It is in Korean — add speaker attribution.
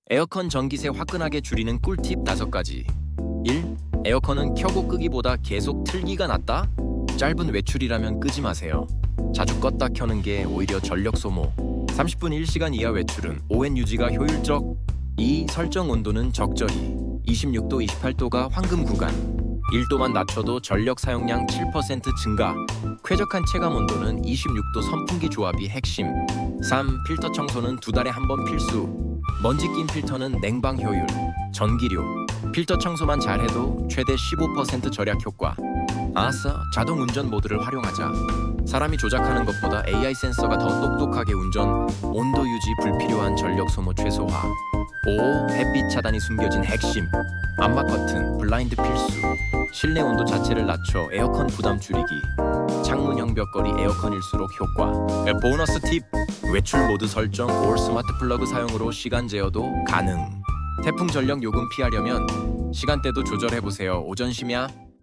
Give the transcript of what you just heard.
Speaker 1: 에어컨 전기세 화끈하게 줄이는 꿀팁 5가지. 1. 에어컨은 켜고 끄기보다 계속 틀기가 낫다? 짧은 외출이라면 끄지 마세요. 자주 껐다 켜는 게 오히려 전력 소모. 30분 1시간 이하 외출은 ON 유지가 효율적. 2. 설정 온도는 적절히. 26도, 28도가 황금 구간. 1도만 낮춰도 전력 사용량 7% 증가. 쾌적한 체감 온도는 26도 선풍기 조합이 핵심. 3. 필터 청소는 2달에 한 번 필수. 먼지 낀 필터는 냉방 효율, 전기료. 필터 청소만 잘해도 최대 15% 절약 효과. 아싸, 자동 운전 모드를 활용하자. 사람이 조작하는 것보다 AI 센서가 더 똑똑하게 운전, 온도 유지, 불필요한 전력 소모 최소화. 5. 햇빛 차단이 숨겨진 핵심. 암막 커튼, 블라인드 필수. 실내 온도 자체를 낮춰 에어컨 부담 줄이기. 창문형 벽걸이 에어컨일수록 효과. 보너스 팁! 외출 모드 설정 or 스마트 플러그 사용으로 시간 제어도 가능. 태풍 전력 요금 피하려면 시간대도 조절해보세요. 오전 심야